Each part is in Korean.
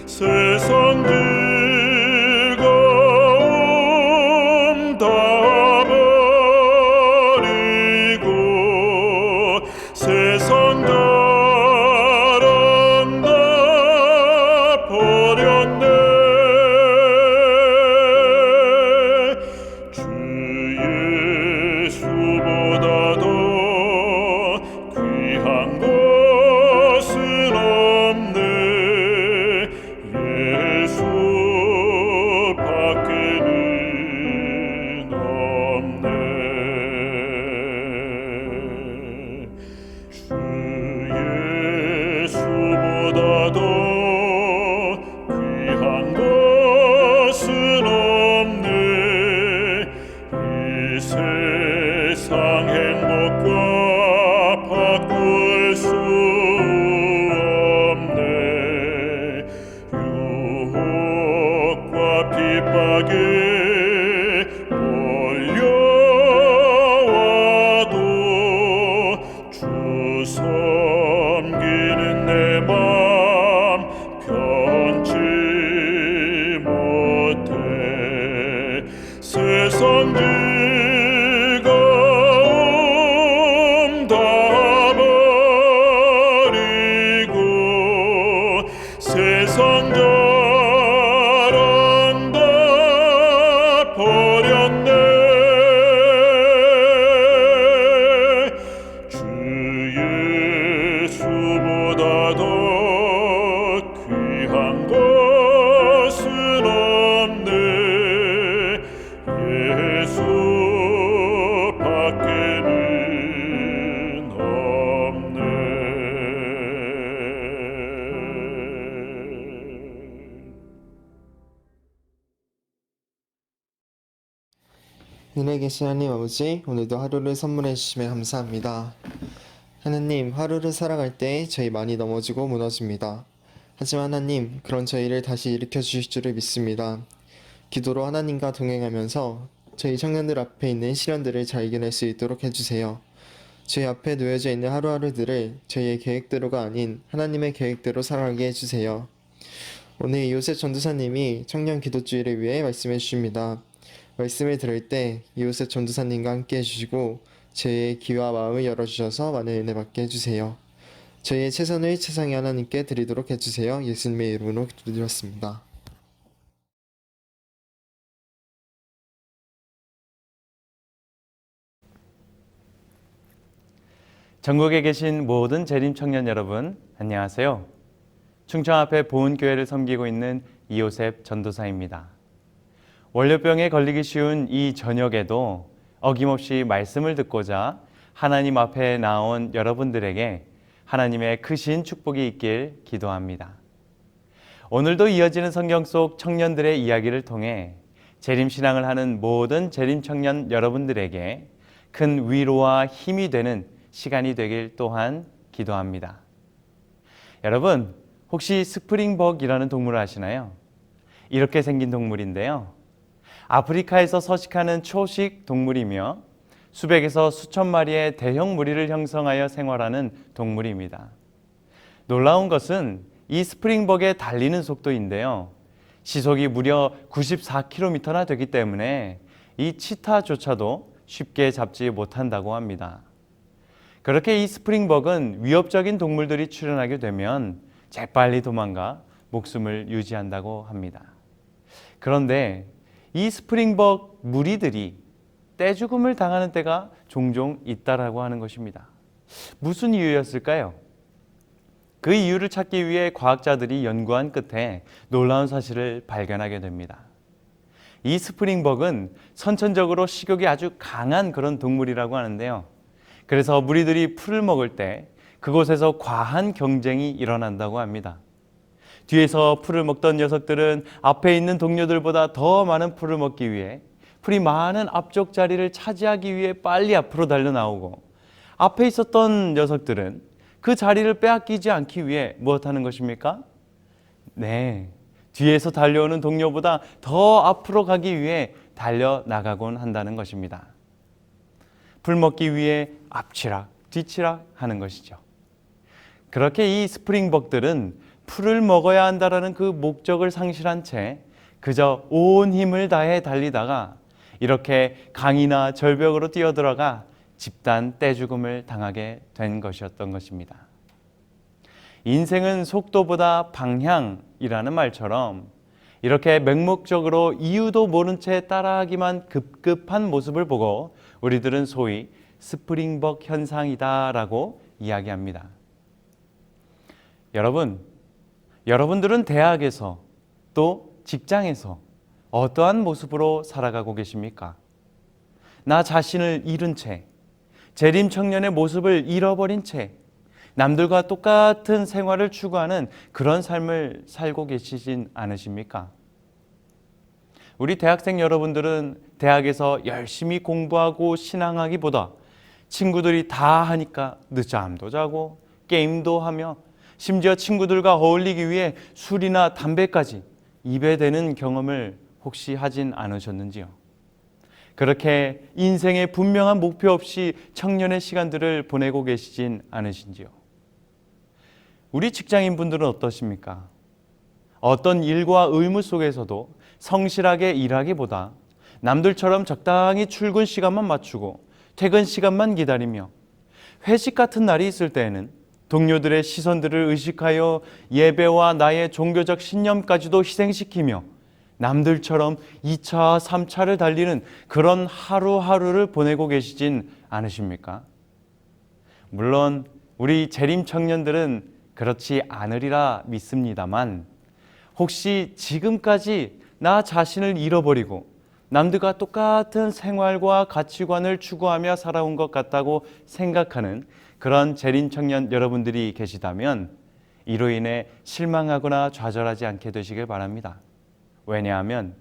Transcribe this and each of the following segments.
세상 즐거움 다 버리고 세상 자랑 다 버렸네. 주 예수보다 더 귀한 것은 없네. 예수 밖에는 없네. 주 예수보다 더 귀한 것은 없네. 이 세상 행복과 바꿀 수 없네. 유혹과 핍박에 몰려와도 주 섬기는 내 맘 편치 못해. 세상 즐거움 다 버리고 세상 자랑 다 버렸네. 주 예수보다 더 귀한 것은 없네. 예수 밖에는 없네. 은혜 계신 하나님 아버지, 오늘도 하루를 선물해 주시며 감사합니다. 하나님, 하루를 살아갈 때 저희 많이 넘어지고 무너집니다. 하지만 하나님, 그런 저희를 다시 일으켜 주실 줄을 믿습니다. 기도로 하나님과 동행하면서 저희 청년들 앞에 있는 시련들을 잘 이겨낼 수 있도록 해주세요. 저희 앞에 놓여져 있는 하루하루들을 저희의 계획대로가 아닌 하나님의 계획대로 살아가게 해주세요. 오늘 요셉 전도사님이 청년 기도주의를 위해 말씀해 주십니다. 말씀을 들을 때 요셉 전도사님과 함께 해주시고 저희의 귀와 마음을 열어주셔서 많은 은혜 받게 해주세요. 저희의 최선을 최상의 하나님께 드리도록 해주세요. 예수님의 이름으로 기도드렸습니다. 전국에 계신 모든 재림 청년 여러분, 안녕하세요. 충청 앞에 보은교회를 섬기고 있는 이요셉 전도사입니다. 월요병에 걸리기 쉬운 이 저녁에도 어김없이 말씀을 듣고자 하나님 앞에 나온 여러분들에게 하나님의 크신 축복이 있길 기도합니다. 오늘도 이어지는 성경 속 청년들의 이야기를 통해 재림신앙을 하는 모든 재림 청년 여러분들에게 큰 위로와 힘이 되는 시간이 되길 또한 기도합니다. 여러분, 혹시 스프링벅이라는 동물을 아시나요? 이렇게 생긴 동물인데요. 아프리카에서 서식하는 초식 동물이며 수백에서 수천 마리의 대형 무리를 형성하여 생활하는 동물입니다. 놀라운 것은 이 스프링벅의 달리는 속도인데요. 시속이 무려 94km나 되기 때문에 이 치타조차도 쉽게 잡지 못한다고 합니다. 그렇게 이 스프링벅은 위협적인 동물들이 출현하게 되면 재빨리 도망가 목숨을 유지한다고 합니다. 그런데 이 스프링벅 무리들이 떼죽음을 당하는 때가 종종 있다라고 하는 것입니다. 무슨 이유였을까요? 그 이유를 찾기 위해 과학자들이 연구한 끝에 놀라운 사실을 발견하게 됩니다. 이 스프링벅은 선천적으로 식욕이 아주 강한 그런 동물이라고 하는데요. 그래서 무리들이 풀을 먹을 때 그곳에서 과한 경쟁이 일어난다고 합니다. 뒤에서 풀을 먹던 녀석들은 앞에 있는 동료들보다 더 많은 풀을 먹기 위해 풀이 많은 앞쪽 자리를 차지하기 위해 빨리 앞으로 달려나오고, 앞에 있었던 녀석들은 그 자리를 빼앗기지 않기 위해 무엇하는 것입니까? 네, 뒤에서 달려오는 동료보다 더 앞으로 가기 위해 달려나가곤 한다는 것입니다. 풀 먹기 위해 앞치락 뒤치락 하는 것이죠. 그렇게 이 스프링벅들은 풀을 먹어야 한다라는 그 목적을 상실한 채 그저 온 힘을 다해 달리다가 이렇게 강이나 절벽으로 뛰어들어가 집단 떼죽음을 당하게 된 것이었던 것입니다. 인생은 속도보다 방향이라는 말처럼 이렇게 맹목적으로 이유도 모른 채 따라하기만 급급한 모습을 보고 우리들은 소위 스프링벅 현상이다라고 이야기합니다. 여러분들은 대학에서 또 직장에서 어떠한 모습으로 살아가고 계십니까? 나 자신을 잃은 채, 재림 청년의 모습을 잃어버린 채 남들과 똑같은 생활을 추구하는 그런 삶을 살고 계시진 않으십니까? 우리 대학생 여러분들은 대학에서 열심히 공부하고 신앙하기보다 친구들이 다 하니까 늦잠도 자고 게임도 하며 심지어 친구들과 어울리기 위해 술이나 담배까지 입에 대는 경험을 혹시 하진 않으셨는지요? 그렇게 인생의 분명한 목표 없이 청년의 시간들을 보내고 계시진 않으신지요? 우리 직장인분들은 어떠십니까? 어떤 일과 의무 속에서도 성실하게 일하기보다 남들처럼 적당히 출근 시간만 맞추고 퇴근 시간만 기다리며 회식 같은 날이 있을 때에는 동료들의 시선들을 의식하여 예배와 나의 종교적 신념까지도 희생시키며 남들처럼 2차, 3차를 달리는 그런 하루하루를 보내고 계시진 않으십니까? 물론 우리 재림 청년들은 그렇지 않으리라 믿습니다만 혹시 지금까지 나 자신을 잃어버리고 남들과 똑같은 생활과 가치관을 추구하며 살아온 것 같다고 생각하는 그런 재림 청년 여러분들이 계시다면 이로 인해 실망하거나 좌절하지 않게 되시길 바랍니다. 왜냐하면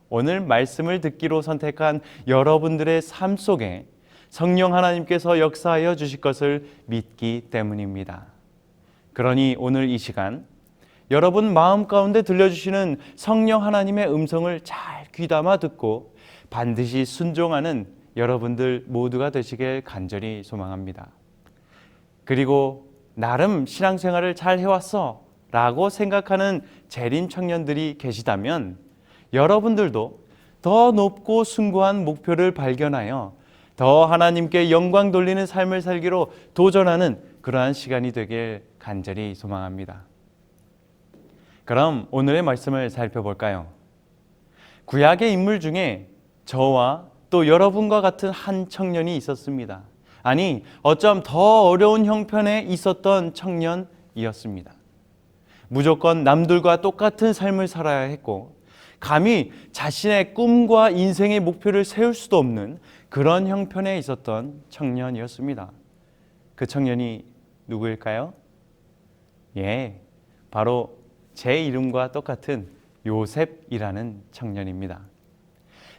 오늘 말씀을 듣기로 선택한 여러분들의 삶 속에 성령 하나님께서 역사하여 주실 것을 믿기 때문입니다. 그러니 오늘 이 시간 여러분 마음 가운데 들려주시는 성령 하나님의 음성을 잘 귀담아 듣고 반드시 순종하는 여러분들 모두가 되시길 간절히 소망합니다. 그리고 나름 신앙생활을 잘 해왔어 라고 생각하는 재림 청년들이 계시다면 여러분들도 더 높고 숭고한 목표를 발견하여 더 하나님께 영광 돌리는 삶을 살기로 도전하는 그러한 시간이 되길 간절히 소망합니다. 그럼 오늘의 말씀을 살펴볼까요? 구약의 인물 중에 저와 또 여러분과 같은 한 청년이 있었습니다. 아니, 어쩜 더 어려운 형편에 있었던 청년이었습니다. 무조건 남들과 똑같은 삶을 살아야 했고 감히 자신의 꿈과 인생의 목표를 세울 수도 없는 그런 형편에 있었던 청년이었습니다. 그 청년이 누구일까요? 예, 바로 제 이름과 똑같은 요셉이라는 청년입니다.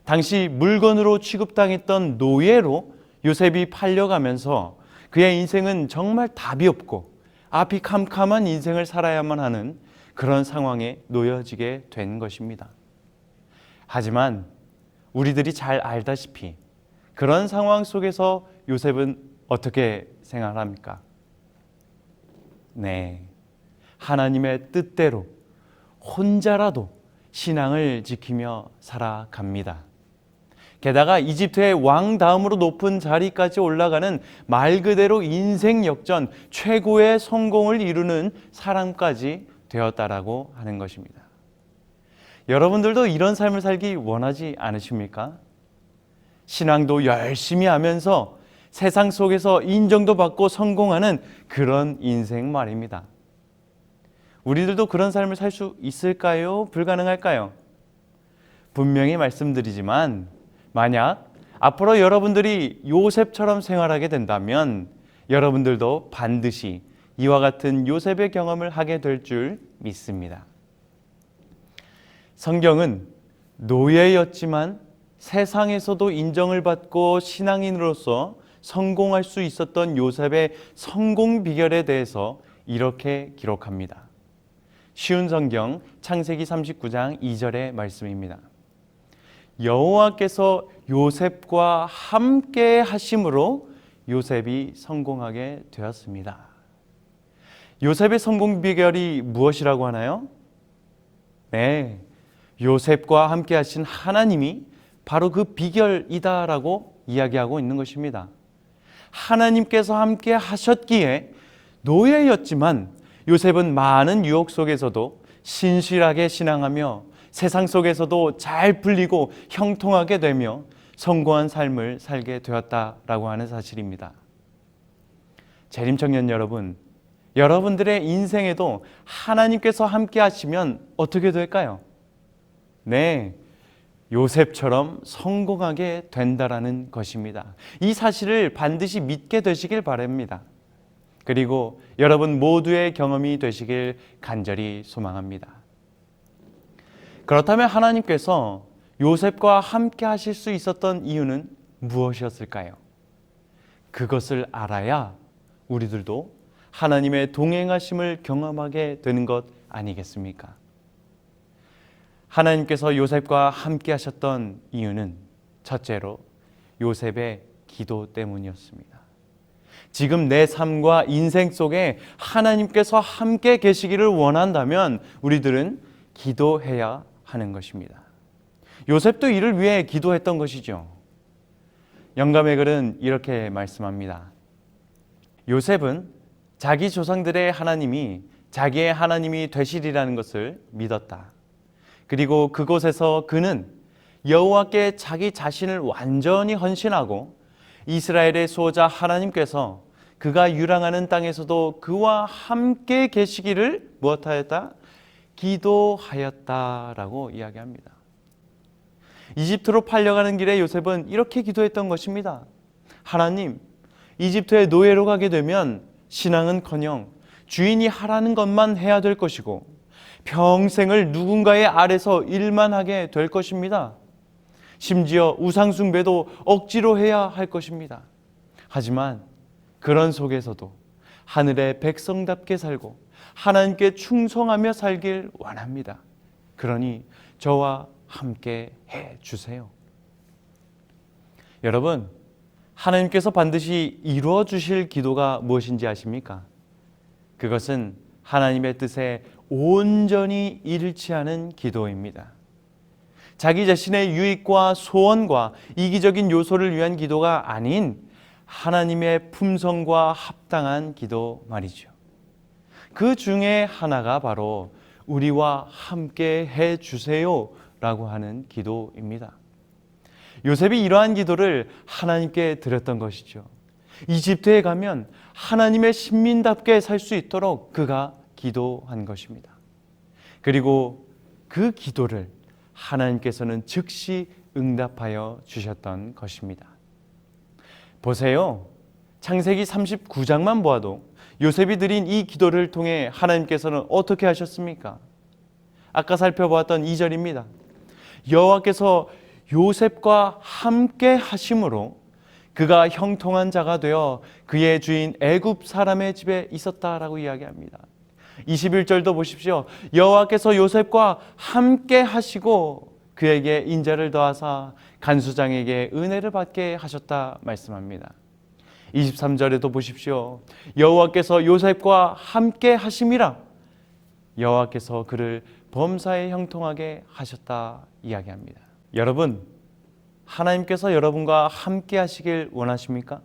당시 물건으로 취급당했던 노예로 요셉이 팔려가면서 그의 인생은 정말 답이 없고 앞이 캄캄한 인생을 살아야만 하는 그런 상황에 놓여지게 된 것입니다. 하지만 우리들이 잘 알다시피 그런 상황 속에서 요셉은 어떻게 생활합니까? 네, 하나님의 뜻대로 혼자라도 신앙을 지키며 살아갑니다. 게다가 이집트의 왕 다음으로 높은 자리까지 올라가는 말 그대로 인생 역전 최고의 성공을 이루는 사람까지 되었다라고 하는 것입니다. 여러분들도 이런 삶을 살기 원하지 않으십니까? 신앙도 열심히 하면서 세상 속에서 인정도 받고 성공하는 그런 인생 말입니다. 우리들도 그런 삶을 살 수 있을까요? 불가능할까요? 분명히 말씀드리지만 만약 앞으로 여러분들이 요셉처럼 생활하게 된다면 여러분들도 반드시 이와 같은 요셉의 경험을 하게 될 줄 믿습니다. 성경은 노예였지만 세상에서도 인정을 받고 신앙인으로서 성공할 수 있었던 요셉의 성공 비결에 대해서 이렇게 기록합니다. 쉬운 성경 창세기 39장 2절의 말씀입니다. 여호와께서 요셉과 함께 하심으로 요셉이 성공하게 되었습니다. 요셉의 성공 비결이 무엇이라고 하나요? 네, 요셉과 함께 하신 하나님이 바로 그 비결이다라고 이야기하고 있는 것입니다. 하나님께서 함께 하셨기에 노예였지만 요셉은 많은 유혹 속에서도 신실하게 신앙하며 세상 속에서도 잘 풀리고 형통하게 되며 성공한 삶을 살게 되었다라고 하는 사실입니다. 재림청년 여러분, 여러분들의 인생에도 하나님께서 함께 하시면 어떻게 될까요? 네, 요셉처럼 성공하게 된다라는 것입니다. 이 사실을 반드시 믿게 되시길 바랍니다. 그리고 여러분 모두의 경험이 되시길 간절히 소망합니다. 그렇다면 하나님께서 요셉과 함께 하실 수 있었던 이유는 무엇이었을까요? 그것을 알아야 우리들도 하나님의 동행하심을 경험하게 되는 것 아니겠습니까? 하나님께서 요셉과 함께 하셨던 이유는 첫째로 요셉의 기도 때문이었습니다. 지금 내 삶과 인생 속에 하나님께서 함께 계시기를 원한다면 우리들은 기도해야 하는 것입니다. 요셉도 이를 위해 기도했던 것이죠. 영감의 글은 이렇게 말씀합니다. 요셉은 자기 조상들의 하나님이 자기의 하나님이 되시리라는 것을 믿었다. 그리고 그곳에서 그는 여호와께 자기 자신을 완전히 헌신하고 이스라엘의 수호자 하나님께서 그가 유랑하는 땅에서도 그와 함께 계시기를 무엇하였다? 기도하였다라고 이야기합니다. 이집트로 팔려가는 길에 요셉은 이렇게 기도했던 것입니다. 하나님, 이집트의 노예로 가게 되면 신앙은커녕 주인이 하라는 것만 해야 될 것이고 평생을 누군가의 아래서 일만 하게 될 것입니다. 심지어 우상숭배도 억지로 해야 할 것입니다. 하지만 그런 속에서도 하늘의 백성답게 살고 하나님께 충성하며 살길 원합니다. 그러니 저와 함께 해주세요. 여러분, 하나님께서 반드시 이루어 주실 기도가 무엇인지 아십니까? 그것은 하나님의 뜻에 온전히 일치하는 기도입니다. 자기 자신의 유익과 소원과 이기적인 요소를 위한 기도가 아닌 하나님의 품성과 합당한 기도 말이죠. 그 중에 하나가 바로 우리와 함께 해주세요 라고 하는 기도입니다. 요셉이 이러한 기도를 하나님께 드렸던 것이죠. 이집트에 가면 하나님의 신민답게 살 수 있도록 그가 기도한 것입니다. 그리고 그 기도를 하나님께서는 즉시 응답하여 주셨던 것입니다. 보세요. 창세기 39장만 보아도 요셉이 드린 이 기도를 통해 하나님께서는 어떻게 하셨습니까? 아까 살펴보았던 2절입니다. 여호와께서 요셉과 함께 하심으로 그가 형통한 자가 되어 그의 주인 애굽 사람의 집에 있었다라고 이야기합니다. 21절도 보십시오. 여호와께서 요셉과 함께 하시고 그에게 인자를 더하사 간수장에게 은혜를 받게 하셨다 말씀합니다. 23절에도 보십시오. 여호와께서 요셉과 함께 하심이라 여호와께서 그를 범사에 형통하게 하셨다 이야기합니다. 여러분, 하나님께서 여러분과 함께 하시길 원하십니까?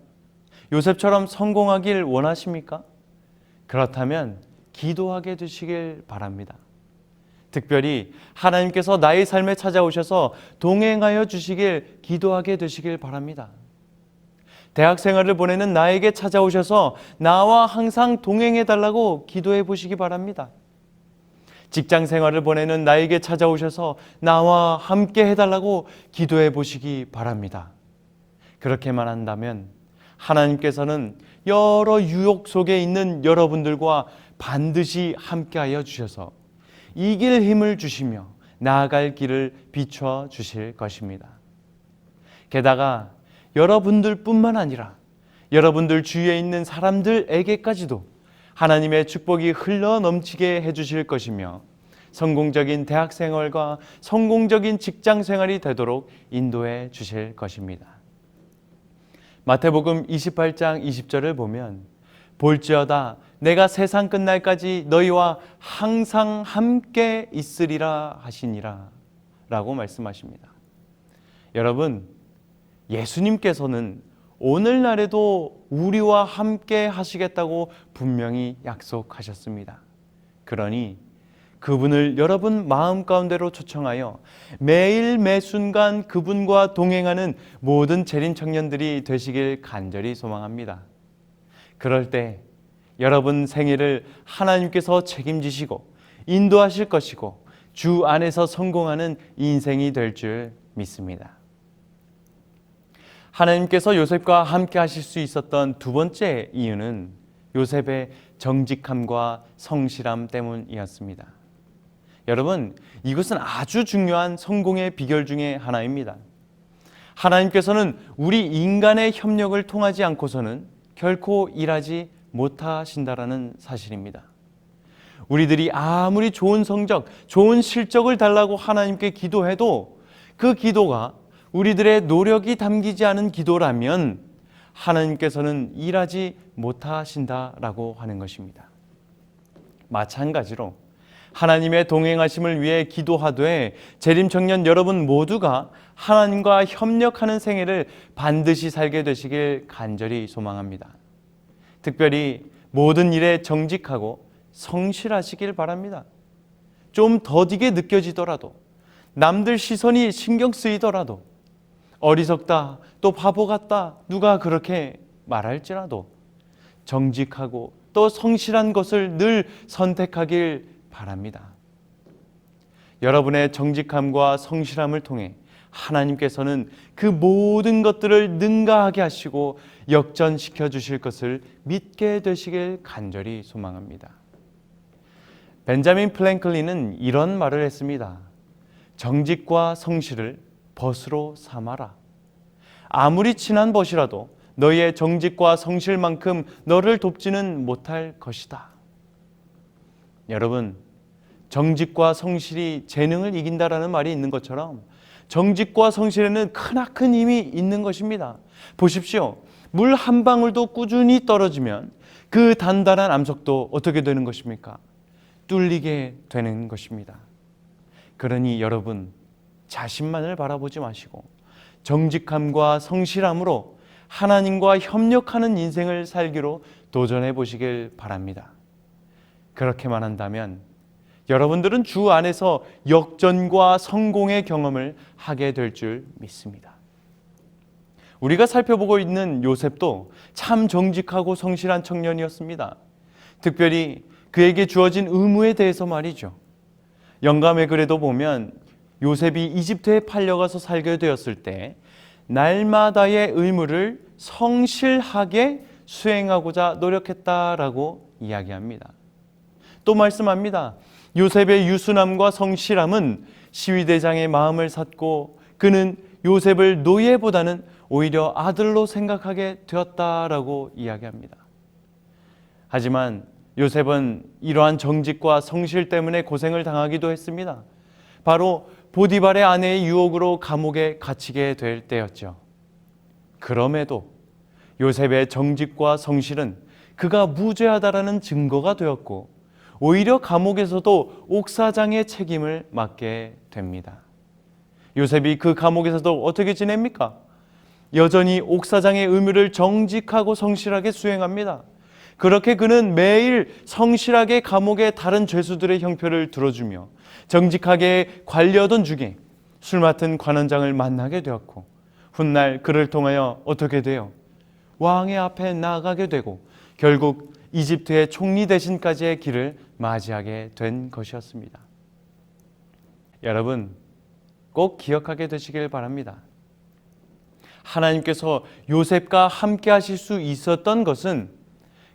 요셉처럼 성공하길 원하십니까? 그렇다면 기도하게 되시길 바랍니다. 특별히 하나님께서 나의 삶에 찾아오셔서 동행하여 주시길 기도하게 되시길 바랍니다. 대학 생활을 보내는 나에게 찾아오셔서 나와 항상 동행해 달라고 기도해 보시기 바랍니다. 직장 생활을 보내는 나에게 찾아오셔서 나와 함께 해달라고 기도해 보시기 바랍니다. 그렇게만 한다면 하나님께서는 여러 유혹 속에 있는 여러분들과 반드시 함께하여 주셔서 이길 힘을 주시며 나아갈 길을 비춰 주실 것입니다. 게다가 여러분들뿐만 아니라 여러분들 주위에 있는 사람들에게까지도 하나님의 축복이 흘러 넘치게 해주실 것이며 성공적인 대학 생활과 성공적인 직장 생활이 되도록 인도해 주실 것입니다. 마태복음 28장 20절을 보면 볼지어다 내가 세상 끝날까지 너희와 항상 함께 있으리라 하시니라 라고 말씀하십니다. 여러분, 예수님께서는 오늘날에도 우리와 함께 하시겠다고 분명히 약속하셨습니다. 그러니 그분을 여러분 마음 가운데로 초청하여 매일 매순간 그분과 동행하는 모든 재림 청년들이 되시길 간절히 소망합니다. 그럴 때 여러분 생애를 하나님께서 책임지시고 인도하실 것이고 주 안에서 성공하는 인생이 될 줄 믿습니다. 하나님께서 요셉과 함께 하실 수 있었던 두 번째 이유는 요셉의 정직함과 성실함 때문이었습니다. 여러분, 이것은 아주 중요한 성공의 비결 중에 하나입니다. 하나님께서는 우리 인간의 협력을 통하지 않고서는 결코 일하지 못하신다라는 사실입니다. 우리들이 아무리 좋은 성적, 좋은 실적을 달라고 하나님께 기도해도 그 기도가 우리들의 노력이 담기지 않은 기도라면 하나님께서는 일하지 못하신다라고 하는 것입니다. 마찬가지로 하나님의 동행하심을 위해 기도하되 재림 청년 여러분 모두가 하나님과 협력하는 생애를 반드시 살게 되시길 간절히 소망합니다. 특별히 모든 일에 정직하고 성실하시길 바랍니다. 좀 더디게 느껴지더라도, 남들 시선이 신경 쓰이더라도, 어리석다, 또 바보 같다, 누가 그렇게 말할지라도 정직하고 또 성실한 것을 늘 선택하길 바랍니다. 여러분의 정직함과 성실함을 통해 하나님께서는 그 모든 것들을 능가하게 하시고 역전시켜 주실 것을 믿게 되시길 간절히 소망합니다. 벤자민 플랭클린은 이런 말을 했습니다. 정직과 성실을 벗으로 삼아라. 아무리 친한 벗이라도 너희의 정직과 성실만큼 너를 돕지는 못할 것이다. 여러분, 정직과 성실이 재능을 이긴다라는 말이 있는 것처럼 정직과 성실에는 크나큰 힘이 있는 것입니다. 보십시오. 물 한 방울도 꾸준히 떨어지면 그 단단한 암석도 어떻게 되는 것입니까? 뚫리게 되는 것입니다. 그러니 여러분, 자신만을 바라보지 마시고 정직함과 성실함으로 하나님과 협력하는 인생을 살기로 도전해 보시길 바랍니다. 그렇게만 한다면 여러분들은 주 안에서 역전과 성공의 경험을 하게 될 줄 믿습니다. 우리가 살펴보고 있는 요셉도 참 정직하고 성실한 청년이었습니다. 특별히 그에게 주어진 의무에 대해서 말이죠. 영감의 글에도 보면 요셉이 이집트에 팔려가서 살게 되었을 때 날마다의 의무를 성실하게 수행하고자 노력했다라고 이야기합니다. 또 말씀합니다. 요셉의 유순함과 성실함은 시위대장의 마음을 샀고 그는 요셉을 노예보다는 오히려 아들로 생각하게 되었다라고 이야기합니다. 하지만 요셉은 이러한 정직과 성실 때문에 고생을 당하기도 했습니다. 바로 보디발의 아내의 유혹으로 감옥에 갇히게 될 때였죠. 그럼에도 요셉의 정직과 성실은 그가 무죄하다라는 증거가 되었고 오히려 감옥에서도 옥사장의 책임을 맡게 됩니다. 요셉이 그 감옥에서도 어떻게 지냅니까? 여전히 옥사장의 의무를 정직하고 성실하게 수행합니다. 그렇게 그는 매일 성실하게 감옥의 다른 죄수들의 형편을 들어주며 정직하게 관리하던 중에 술 맡은 관원장을 만나게 되었고 훗날 그를 통하여 어떻게 돼요? 왕의 앞에 나가게 되고 결국 이집트의 총리 대신까지의 길을 맞이하게 된 것이었습니다. 여러분, 꼭 기억하게 되시길 바랍니다. 하나님께서 요셉과 함께 하실 수 있었던 것은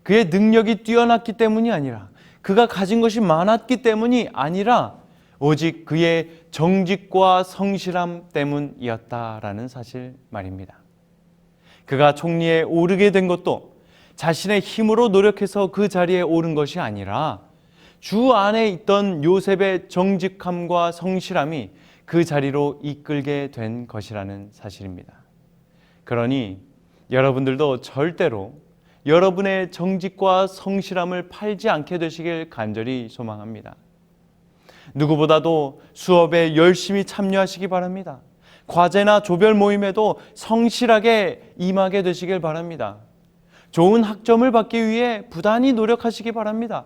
그의 능력이 뛰어났기 때문이 아니라 그가 가진 것이 많았기 때문이 아니라 오직 그의 정직과 성실함 때문이었다라는 사실 말입니다. 그가 총리에 오르게 된 것도 자신의 힘으로 노력해서 그 자리에 오른 것이 아니라 주 안에 있던 요셉의 정직함과 성실함이 그 자리로 이끌게 된 것이라는 사실입니다. 그러니 여러분들도 절대로 여러분의 정직과 성실함을 팔지 않게 되시길 간절히 소망합니다. 누구보다도 수업에 열심히 참여하시기 바랍니다. 과제나 조별 모임에도 성실하게 임하게 되시길 바랍니다. 좋은 학점을 받기 위해 부단히 노력하시기 바랍니다.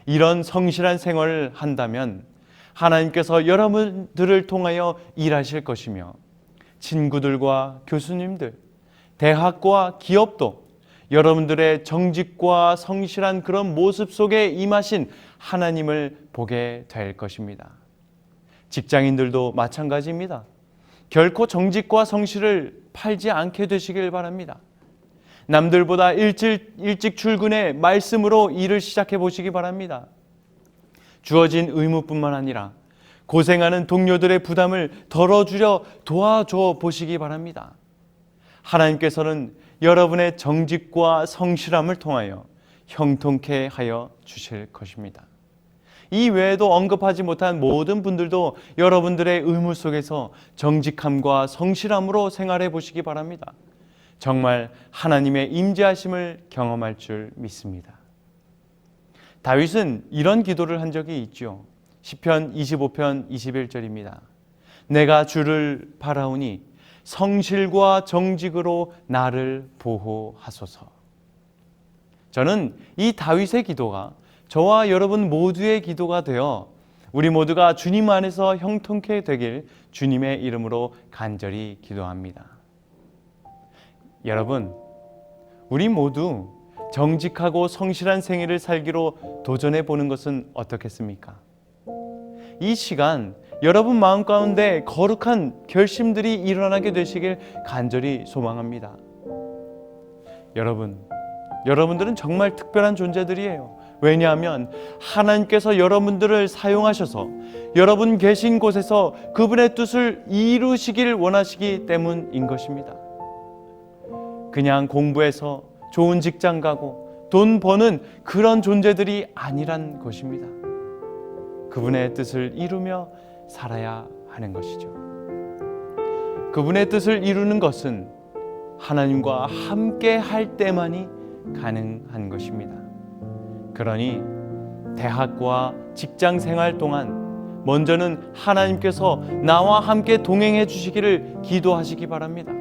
이런 성실한 생활을 한다면 하나님께서 여러분들을 통하여 일하실 것이며 친구들과 교수님들, 대학과 기업도 여러분들의 정직과 성실한 그런 모습 속에 임하신 하나님을 보게 될 것입니다. 직장인들도 마찬가지입니다. 결코 정직과 성실을 팔지 않게 되시길 바랍니다. 남들보다 일찍 출근해 말씀으로 일을 시작해 보시기 바랍니다. 주어진 의무뿐만 아니라 고생하는 동료들의 부담을 덜어주려 도와줘 보시기 바랍니다. 하나님께서는 여러분의 정직과 성실함을 통하여 형통케 하여 주실 것입니다. 이 외에도 언급하지 못한 모든 분들도 여러분들의 의무 속에서 정직함과 성실함으로 생활해 보시기 바랍니다. 정말 하나님의 임재하심을 경험할 줄 믿습니다. 다윗은 이런 기도를 한 적이 있죠. 시편 25편 21절입니다. 내가 주를 바라오니 성실과 정직으로 나를 보호하소서. 저는 이 다윗의 기도가 저와 여러분 모두의 기도가 되어 우리 모두가 주님 안에서 형통케 되길 주님의 이름으로 간절히 기도합니다. 여러분, 우리 모두 정직하고 성실한 생애를 살기로 도전해 보는 것은 어떻겠습니까? 이 시간 여러분 마음 가운데 거룩한 결심들이 일어나게 되시길 간절히 소망합니다. 여러분들은 정말 특별한 존재들이에요. 왜냐하면 하나님께서 여러분들을 사용하셔서 여러분 계신 곳에서 그분의 뜻을 이루시길 원하시기 때문인 것입니다. 그냥 공부해서 좋은 직장 가고 돈 버는 그런 존재들이 아니란 것입니다. 그분의 뜻을 이루며 살아야 하는 것이죠. 그분의 뜻을 이루는 것은 하나님과 함께 할 때만이 가능한 것입니다. 그러니 대학과 직장 생활 동안 먼저는 하나님께서 나와 함께 동행해 주시기를 기도하시기 바랍니다.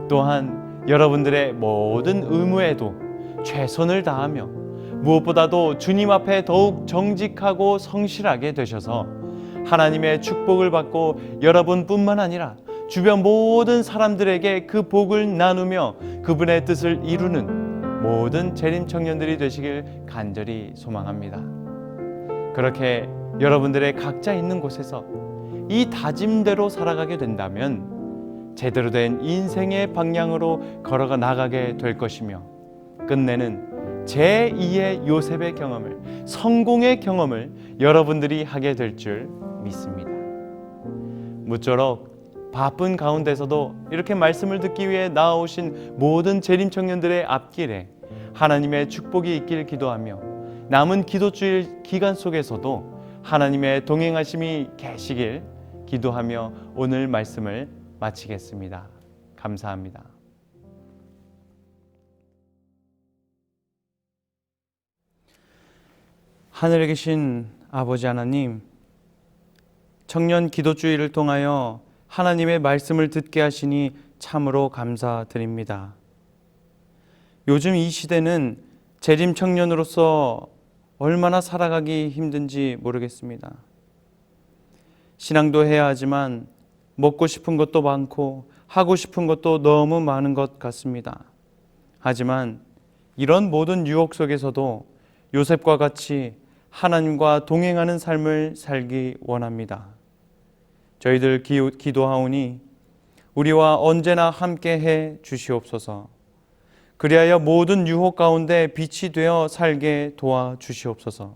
또한 여러분들의 모든 의무에도 최선을 다하며 무엇보다도 주님 앞에 더욱 정직하고 성실하게 되셔서 하나님의 축복을 받고 여러분뿐만 아니라 주변 모든 사람들에게 그 복을 나누며 그분의 뜻을 이루는 모든 재림 청년들이 되시길 간절히 소망합니다. 그렇게 여러분들의 각자 있는 곳에서 이 다짐대로 살아가게 된다면 제대로 된 인생의 방향으로 걸어가 나가게 될 것이며 끝내는 제2의 요셉의 경험을, 성공의 경험을 여러분들이 하게 될 줄 믿습니다. 무쪼록 바쁜 가운데서도 이렇게 말씀을 듣기 위해 나아오신 모든 재림 청년들의 앞길에 하나님의 축복이 있길 기도하며 남은 기도주일 기간 속에서도 하나님의 동행하심이 계시길 기도하며 오늘 말씀을 마치겠습니다. 감사합니다. 하늘에 계신 아버지 하나님, 청년 기도주의를 통하여 하나님의 말씀을 듣게 하시니 참으로 감사드립니다. 요즘 이 시대는 재림 청년으로서 얼마나 살아가기 힘든지 모르겠습니다. 신앙도 해야 하지만 먹고 싶은 것도 많고 하고 싶은 것도 너무 많은 것 같습니다. 하지만 이런 모든 유혹 속에서도 요셉과 같이 하나님과 동행하는 삶을 살기 원합니다. 저희들 기도하오니 우리와 언제나 함께해 주시옵소서. 그리하여 모든 유혹 가운데 빛이 되어 살게 도와주시옵소서.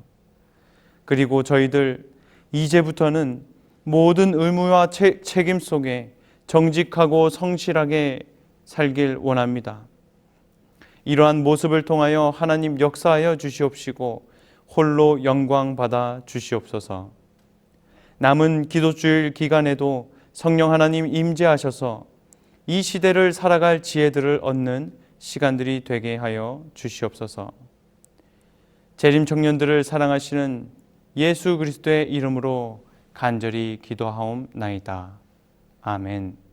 그리고 저희들 이제부터는 모든 의무와 책임 속에 정직하고 성실하게 살길 원합니다. 이러한 모습을 통하여 하나님 역사하여 주시옵시고 홀로 영광 받아 주시옵소서. 남은 기도주일 기간에도 성령 하나님 임재하셔서 이 시대를 살아갈 지혜들을 얻는 시간들이 되게 하여 주시옵소서. 재림 청년들을 사랑하시는 예수 그리스도의 이름으로 간절히 기도하옵나이다. 아멘.